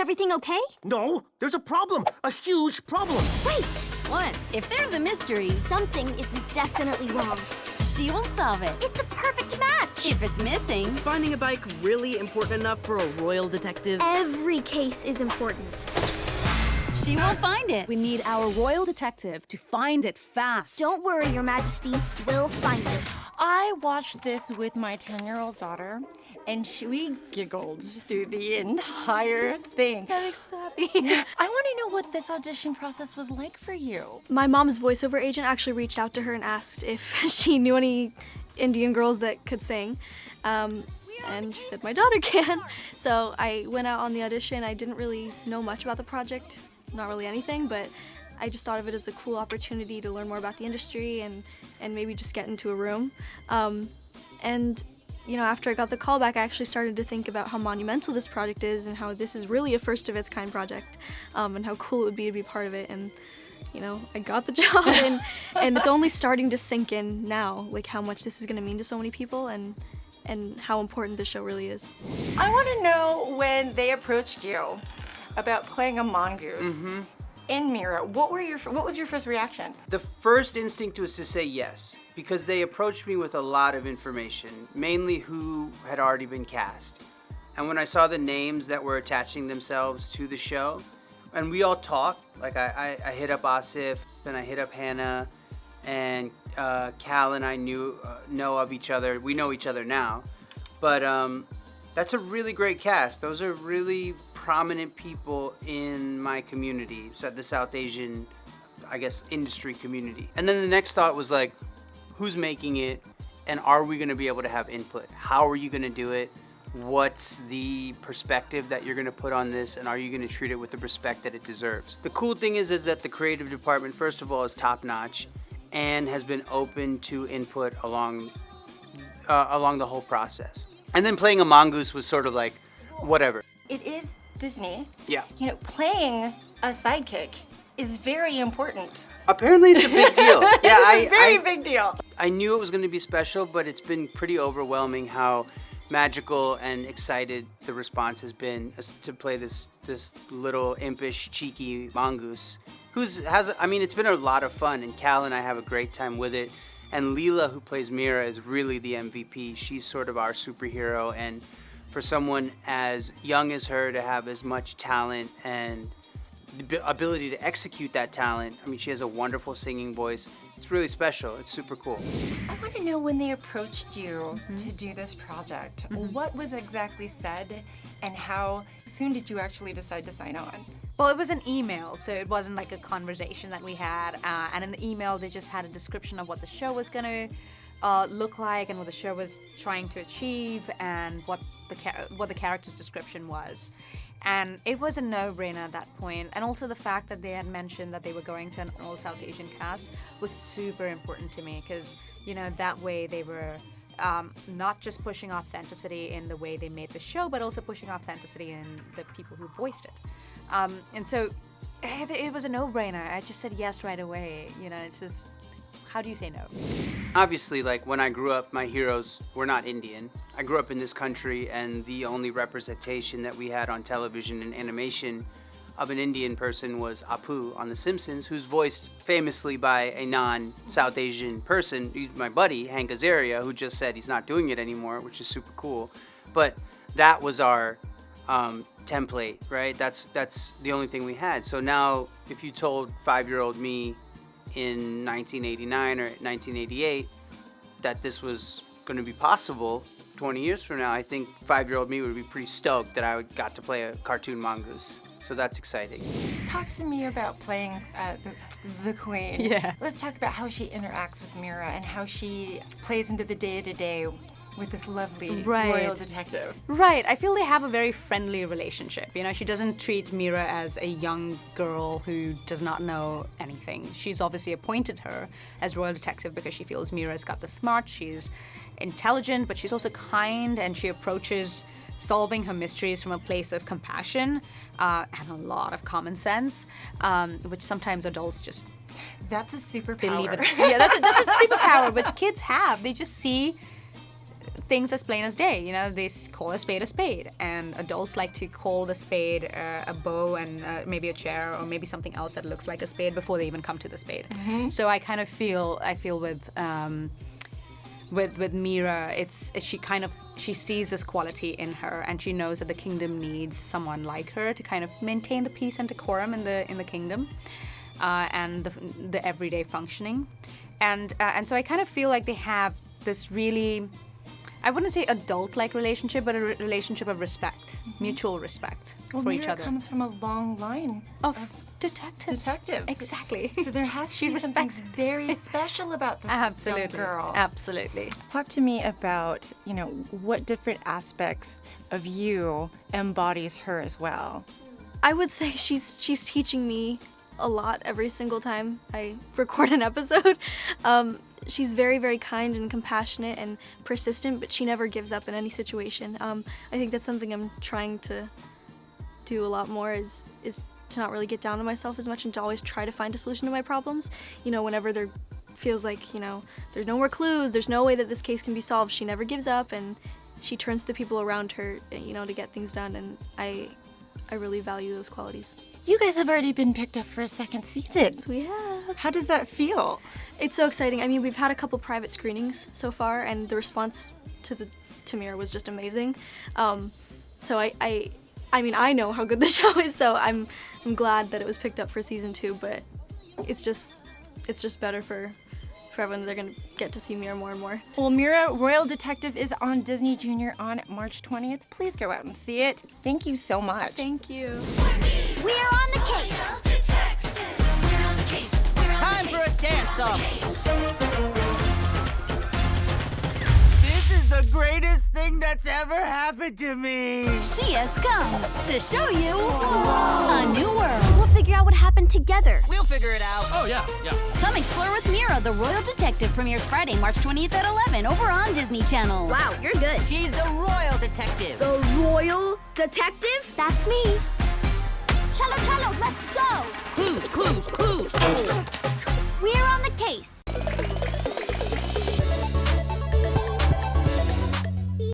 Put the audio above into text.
everything okay? No, there's a problem. A huge problem. Wait! What? If there's a mystery, Something is definitely wrong. she will solve it. It's a perfect match! If it's missing, Is finding a bike really important enough for a royal detective? Every case is important. she will find it. We need our royal detective to find it fast. Don't worry, Your Majesty. We'll find it. I watched this with my 10-year-old daughter, and we giggled through the entire thing. That makes us happy. I want to know what this audition process was like for you. My mom's voiceover agent actually reached out to her and asked if she knew any Indian girls that could sing. And she said, my daughter can. So I went out on the audition. I didn't really know much about the project, not really anything, but I just thought of it as a cool opportunity to learn more about the industry and maybe just get into a room. And you know, after I got the call back, I actually started to think about how monumental this project is and how this is really a first of its kind project, and how cool it would be to be part of it. And you know, I got the job, and it's only starting to sink in now, like how much this is going to mean to so many people and how important this show really is. I want to know when they approached you about playing a mongoose in Mira. What was your first reaction? The first instinct was to say yes, because they approached me with a lot of information, mainly who had already been cast. And when I saw the names that were attaching themselves to the show, and we all talked, like I hit up Asif, then I hit up Hannah, and Cal and I know of each other. We know each other now, but that's a really great cast. Those are really prominent people in my community, so the South Asian, I guess, industry community. And then the next thought was like, who's making it, and are we gonna be able to have input? How are you gonna do it? What's the perspective that you're gonna put on this, and are you gonna treat it with the respect that it deserves? The cool thing is that the creative department, first of all, is top-notch and has been open to input along the whole process. And then playing a mongoose was sort of like, whatever. It is Disney. Yeah. You know, playing a sidekick is very important. Apparently it's a big deal. Yeah, It's a very big deal. I knew it was going to be special, but it's been pretty overwhelming how magical and excited the response has been to play this little impish, cheeky mongoose. It's been a lot of fun, and Cal and I have a great time with it. And Leela, who plays Mira, is really the MVP. She's sort of our superhero, and for someone as young as her to have as much talent and the ability to execute that talent, I mean, she has a wonderful singing voice. It's really special. It's super cool. I want to know, when they approached you to do this project, what was exactly said, and how soon did you actually decide to sign on? Well, it was an email, so it wasn't like a conversation that we had. And in the email, they just had a description of what the show was going to look like and what the show was trying to achieve and what the character's description was. And it was a no-brainer at that point. And also the fact that they had mentioned that they were going to an all-South Asian cast was super important to me, because, you know, that way they were not just pushing authenticity in the way they made the show, but also pushing authenticity in the people who voiced it. And so it was a no-brainer. I just said yes right away. You know, it's just, how do you say no? Obviously, like, when I grew up, my heroes were not Indian. I grew up in this country, and the only representation that we had on television and animation of an Indian person was Apu on The Simpsons, who's voiced famously by a non-South Asian person, my buddy, Hank Azaria, who just said he's not doing it anymore, which is super cool. But that was our template, right? That's the only thing we had. So now, if you told 5-year-old me in 1989 or 1988 that this was going to be possible 20 years from now, I think 5-year-old me would be pretty stoked that I got to play a cartoon mongoose. So that's exciting. Talk to me about playing the Queen. Yeah. Let's talk about how she interacts with Mira and how she plays into the day-to-day with this lovely royal detective. Right. I feel they have a very friendly relationship. You know, she doesn't treat Mira as a young girl who does not know anything. She's obviously appointed her as royal detective because she feels Mira's got the smarts, she's intelligent, but she's also kind, and she approaches solving her mysteries from a place of compassion and a lot of common sense, which sometimes adults just... That's a superpower. believe it. Yeah, that's a superpower, which kids have. They just see things as plain as day. You know, they call a spade, and adults like to call the spade a bow and maybe a chair or maybe something else that looks like a spade before they even come to the spade. So I kind of feel with Mira, she sees this quality in her, and she knows that the kingdom needs someone like her to kind of maintain the peace and decorum in the kingdom, and the everyday functioning, and so I kind of feel like they have this really, I wouldn't say adult-like relationship, but a relationship of respect, mutual respect for each Mira other. comes from a long line of detectives. Exactly. So there has to be something very special about this Absolutely. young girl. Absolutely. Talk to me about, what different aspects of you embodies her as well. I would say she's teaching me a lot every single time I record an episode. She's very, very kind and compassionate and persistent, but she never gives up in any situation. I think that's something I'm trying to do a lot more is to not really get down on myself as much and to always try to find a solution to my problems. Whenever there feels like, there's no more clues, there's no way that this case can be solved, she never gives up, and she turns to the people around her, to get things done, and I really value those qualities. You guys have already been picked up for a second season. Yes, we have. How does that feel? It's so exciting. I mean, we've had a couple private screenings so far, and the response to Mira was just amazing. So I know how good the show is, so I'm glad that it was picked up for season 2. But it's just better for everyone. They're gonna get to see Mira more and more. Well, Mira Royal Detective is on Disney Junior on March 20th. Please go out and see it. Thank you so much. Thank you. We're on the case. Time for a dance-off. This is the greatest thing that's ever happened to me. She has come to show you a new world. We'll figure out what happened together. We'll figure it out. Oh, yeah. Come explore with Mira, the Royal Detective premieres Friday, March 20th at 11 over on Disney Channel. Wow, you're good. She's the royal detective. The Royal Detective? That's me. Chalo, let's go! Clues.